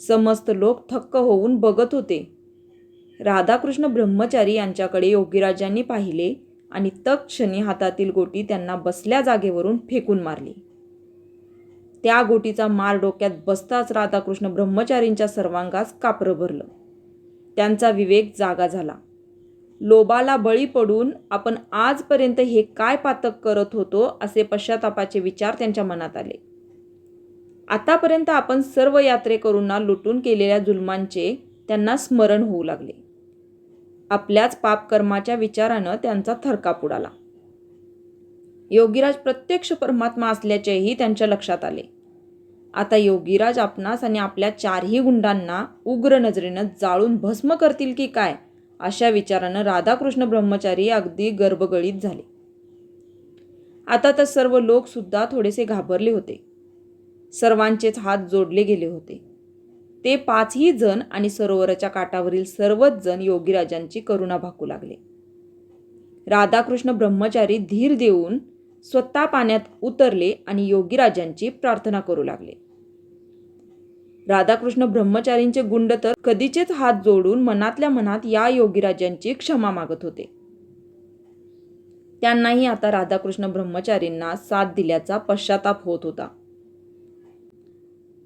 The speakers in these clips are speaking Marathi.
समस्त लोक थक्क होऊन बघत होते. राधाकृष्ण ब्रह्मचारी यांच्याकडे योगीराजांनी पाहिले आणि तत्क्षणी हातातील गोटी त्यांना बसल्या जागेवरून फेकून मारली. त्या गोटीचा मार डोक्यात बसताच राधाकृष्ण ब्रह्मचारींच्या सर्वांगास कापरं भरलं. त्यांचा विवेक जागा झाला. लोभाला बळी पडून आपण आजपर्यंत हे काय पातक करत होतो असे पश्चातापाचे विचार त्यांच्या मनात आले. आतापर्यंत आपण सर्व यात्रेकरूंना लुटून केलेल्या जुलमांचे त्यांना स्मरण होऊ लागले. आपल्याच पापकर्माच्या विचारानं त्यांचा थरकाप उडाला. योगीराज प्रत्यक्ष परमात्मा असल्याचेही त्यांच्या लक्षात आले. आता योगीराज आपणास आणि आपल्या चारही गुंडांना उग्र नजरेनं जाळून भस्म करतील की काय अशा विचारानं राधाकृष्ण ब्रह्मचारी अगदी गर्भगळीत झाले. आता तर सर्व लोक सुद्धा थोडेसे घाबरले होते. सर्वांचेच हात जोडले गेले होते. ते 5ही जण आणि सरोवराच्या काठावरील सर्वच जण योगीराजांची करुणा भाकू लागले. राधाकृष्ण ब्रह्मचारी धीर देऊन स्वतः पाण्यात उतरले आणि योगीराजांची प्रार्थना करू लागले. राधाकृष्ण ब्रह्मचारींचे गुंड तर कधीचेच हात जोडून मनातल्या मनात या योगीराजांची क्षमा मागत होते. त्यांनाही आता राधाकृष्ण ब्रह्मचारींना साथ दिल्याचा पश्चाताप होत होता.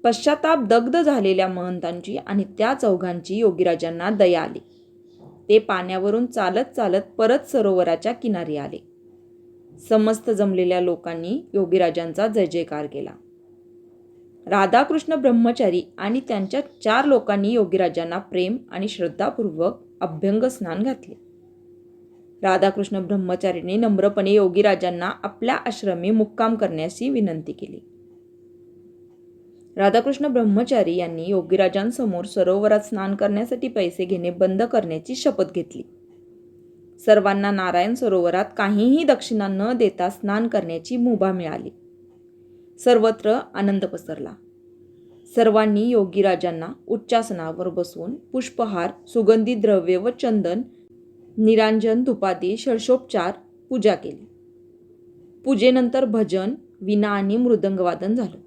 पश्चाताप दग्ध झालेल्या महंतांची आणि त्या चौघांची योगीराजांना दया आली. ते पाण्यावरून चालत चालत परत सरोवराच्या किनारी आले. समस्त जमलेल्या लोकांनी योगीराजांचा जय जयकार केला. राधाकृष्ण ब्रह्मचारी आणि त्यांच्या 4 लोकांनी योगीराजांना प्रेम आणि श्रद्धापूर्वक अभ्यंग स्नान घातले. राधाकृष्ण ब्रह्मचारीने नम्रपणे योगीराजांना आपल्या आश्रमी मुक्काम करण्याची विनंती केली. राधाकृष्ण ब्रह्मचारी यांनी योगीराजांसमोर सरोवरात स्नान करण्यासाठी पैसे घेणे बंद करण्याची शपथ घेतली. सर्वांना नारायण सरोवरात काहीही दक्षिणा न देता स्नान करण्याची मुभा मिळाली. सर्वत्र आनंद पसरला. सर्वांनी योगीराजांना उच्चासनावर बसवून पुष्पहार, सुगंधी द्रव्य व चंदन, निरांजन, धुपादी, षोडशोपचार पूजा केली. पूजेनंतर भजन, वीणा आणि मृदंगवादन झालं.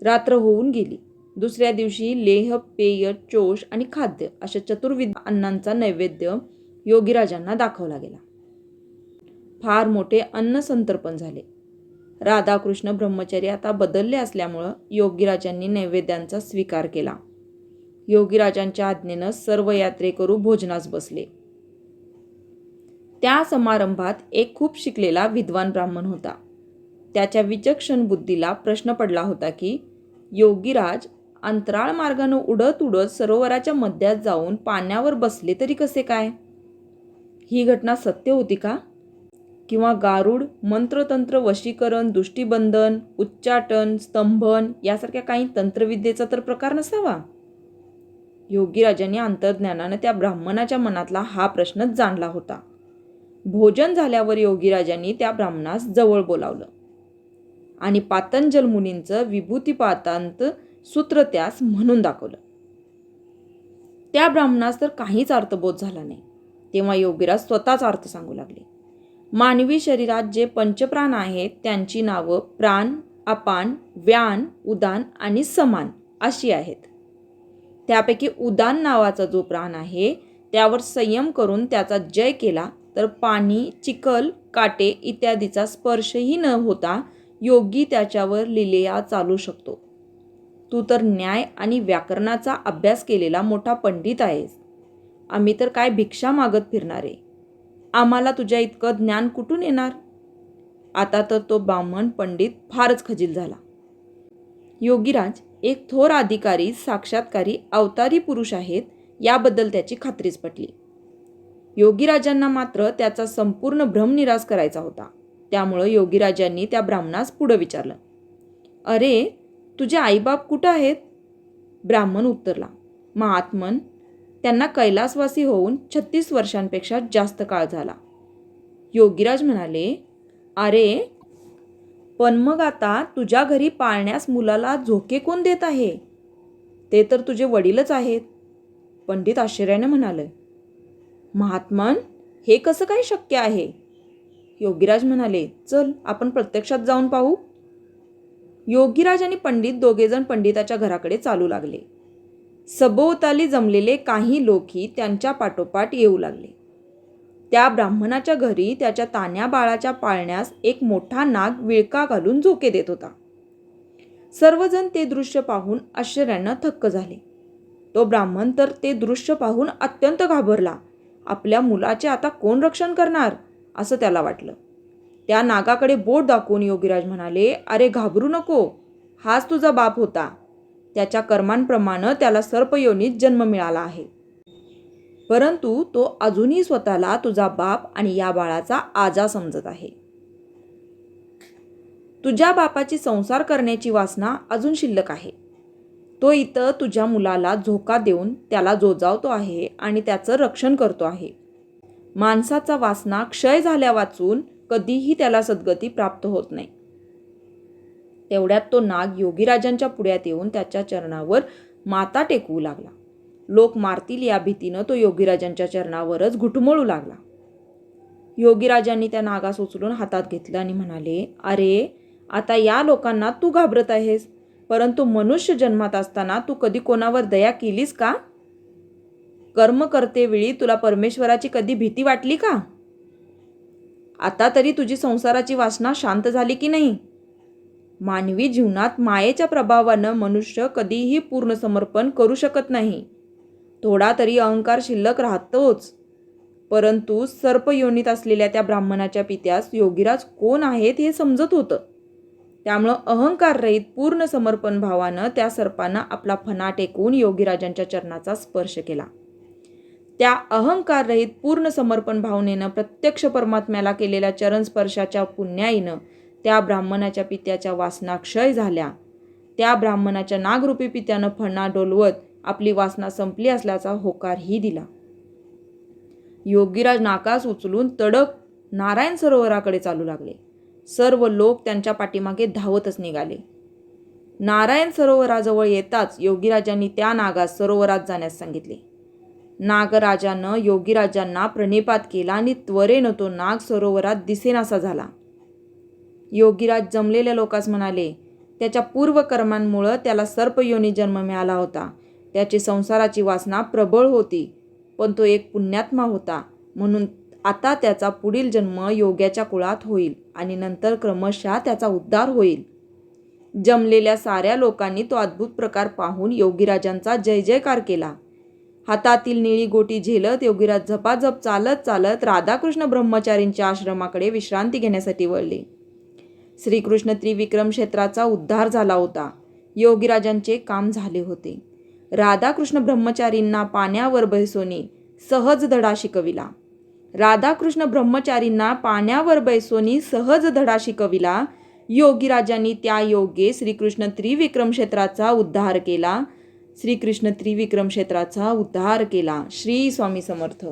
रात्र होऊन गेली. दुसऱ्या दिवशी लेह, पेय, चोष आणि खाद्य अशा चतुर्विध अन्नांचा नैवेद्य योगीराजांना दाखवला गेला. फार मोठे अन्न संतर्पण झाले. राधाकृष्ण ब्रह्मचारी आता बदलले असल्यामुळं योगीराजांनी नैवेद्यांचा स्वीकार केला. योगीराजांच्या आज्ञेनं सर्व यात्रेकरू भोजनास बसले. त्या समारंभात एक खूप शिकलेला विद्वान ब्राह्मण होता. त्याच्या विचक्षण बुद्धीला प्रश्न पडला होता की योगीराज अंतराळ मार्गानं उडत उडत सरोवराच्या मध्यात जाऊन पाण्यावर बसले तरी कसे काय? ही घटना सत्य होती का? किंवा गारुड, मंत्रतंत्र, वशीकरण, दृष्टीबंधन, उच्चाटन, स्तंभन यासारख्या काही तंत्रविद्येचा तर प्रकार नसावा? योगीराजांनी अंतर्ज्ञानानं त्या ब्राह्मणाच्या मनातला हा प्रश्नच जाणला होता. भोजन झाल्यावर योगीराजांनी त्या ब्राह्मणास जवळ बोलावलं आणि पातंजल मुनींचं विभूतिपातांत सूत्र त्यास म्हणून दाखवलं. त्या ब्राह्मणास तर काहीच अर्थबोध झाला नाही. तेव्हा योगीराज स्वतःच अर्थ सांगू लागले. मानवी शरीरात जे पंचप्राण आहेत त्यांची नावं प्राण, अपान, व्यान, उदान आणि समान अशी आहेत. त्यापैकी उदान नावाचा जो प्राण आहे त्यावर संयम करून त्याचा जय केला तर पाणी, चिखल, काटे इत्यादीचा स्पर्शही न होता योगी त्याच्यावर लीलया चालू शकतो. तू तर न्याय आणि व्याकरणाचा अभ्यास केलेला मोठा पंडित आहेस. आम्ही तर काय भिक्षा मागत फिरणारे. आम्हाला तुझ्या इतकं ज्ञान कुठून येणार? आता तर तो ब्राह्मण पंडित फारच खजील झाला. योगीराज एक थोर अधिकारी, साक्षात्कारी, अवतारी पुरुष आहेत याबद्दल त्याची खात्रीच पटली. योगीराजांना मात्र त्याचा संपूर्ण भ्रमनिरास करायचा होता. त्यामुळं योगीराजांनी त्या ब्राह्मणास पुढं विचारलं, अरे तुझे आईबाप कुठं आहेत? ब्राह्मण उत्तरला, महात्मन, त्यांना कैलासवासी होऊन 36 वर्षांपेक्षा जास्त काळ झाला. योगीराज म्हणाले, अरे पण मग आता तुझ्या घरी पाळण्यास मुलाला झोके कोण देत आहे? ते तर तुझे वडीलच आहेत. पंडित आश्चर्याने म्हणाले, महात्मन, हे कसं काय शक्य आहे? योगीराज म्हणाले, चल आपण प्रत्यक्षात जाऊन पाहू. योगीराज आणि पंडित दोघेजण पंडिताच्या घराकडे चालू लागले. सभोवताली जमलेले काही लोकही त्यांच्या पाठोपाठ येऊ लागले. त्या ब्राह्मणाच्या घरी त्याच्या तान्ह्या बाळाच्या पाळण्यास एक मोठा नाग विळका घालून झोके देत होता. सर्वजण ते दृश्य पाहून आश्चर्यानं थक्क झाले. तो ब्राह्मण तर ते दृश्य पाहून अत्यंत घाबरला. आपल्या मुलाचे आता कोण रक्षण करणार असं त्याला वाटलं. त्या नागाकडे बोट दाखवून योगीराज म्हणाले, अरे घाबरू नको, हाच तुझा बाप होता. त्याच्या कर्मांप्रमाणे त्याला सर्पयोनीत जन्म मिळाला आहे. परंतु तो अजूनही स्वतःला तुझा बाप आणि या बाळाचा आजा समजत आहे. तुझ्या बापाची संसार करण्याची वासना अजून शिल्लक आहे. तो इथं तुझ्या मुलाला झोका देऊन त्याला जोजावतो आहे आणि त्याचं रक्षण करतो आहे. माणसाचा वासना क्षय झाल्या वाचून कधीही त्याला सद्गती प्राप्त होत नाही. तेवढ्यात तो नाग योगीराजांच्या पुढ्यात येऊन त्याच्या चरणावर माथा टेकवू लागला. लोक मारतील या भीतीनं तो योगीराजांच्या चरणावरच घुटमळू लागला. योगीराजांनी त्या नागास उचलून हातात घेतलं आणि म्हणाले, अरे आता या लोकांना तू घाबरत आहेस, परंतु मनुष्य जन्मात असताना तू कधी कोणावर दया केलीस का? कर्म करतेवेळी तुला परमेश्वराची कधी भीती वाटली का? आता तरी तुझी संसाराची वासना शांत झाली की नाही? मानवी जीवनात मायेच्या प्रभावानं मनुष्य कधीही पूर्ण समर्पण करू शकत नाही. थोडा तरी अहंकार शिल्लक राहतोच. परंतु सर्पयोनीत असलेल्या त्या ब्राह्मणाच्या पित्यास योगीराज कोण आहेत हे समजत होतं. त्यामुळं अहंकाररहित पूर्ण समर्पण भावानं त्या सर्पानं आपला फणा टेकवून योगीराजांच्या चरणाचा स्पर्श केला. त्या अहंकाररहित पूर्ण समर्पण भावनेनं प्रत्यक्ष परमात्म्याला केलेल्या चरणस्पर्शाच्या पुण्याईनं त्या ब्राह्मणाच्या पित्याच्या वासना क्षय झाल्या. त्या ब्राह्मणाच्या नागरूपी पित्यानं फणा डोलवत आपली वासना संपली असल्याचा होकारही दिला. योगीराज नाकास उचलून तडक नारायण सरोवराकडे चालू लागले. सर्व लोक त्यांच्या पाठीमागे धावतच निघाले. नारायण सरोवराजवळ येताच योगीराजांनी त्या नागास सरोवरात जाण्यास सांगितले. नागराजानं योगीराजांना प्रणिपात केला आणि त्वरेनं तो नाग सरोवरात दिसेनासा झाला. योगीराज जमलेल्या लोकांस म्हणाले, त्याच्या पूर्वकर्मांमुळं त्याला सर्पयोनी जन्म मिळाला होता. त्याची संसाराची वासना प्रबळ होती, पण तो एक पुण्यात्मा होता, म्हणून आता त्याचा पुढील जन्म योग्याच्या कुळात होईल आणि नंतर क्रमशः त्याचा उद्धार होईल. जमलेल्या साऱ्या लोकांनी तो अद्भुत प्रकार पाहून योगीराजांचा जय जयकार केला. हातातील निळी गोटी झेलत योगीराज झपाझप चालत चालत राधाकृष्ण ब्रह्मचारींच्या आश्रमाकडे विश्रांती घेण्यासाठी वळले. श्रीकृष्ण त्रिविक्रम क्षेत्राचा उद्धार झाला होता. योगीराजांचे काम झाले होते. राधाकृष्ण ब्रह्मचारींना पाण्यावर बैसोनी सहज धडा शिकविला. राधाकृष्ण ब्रह्मचारींना पाण्यावर बैसोनी सहज धडा शिकविला. योगीराजांनी त्या योगे श्रीकृष्ण त्रिविक्रम क्षेत्राचा उद्धार केला. श्रीकृष्ण त्रिविक्रम क्षेत्राचा उद्धार केला. श्री स्वामी समर्थ.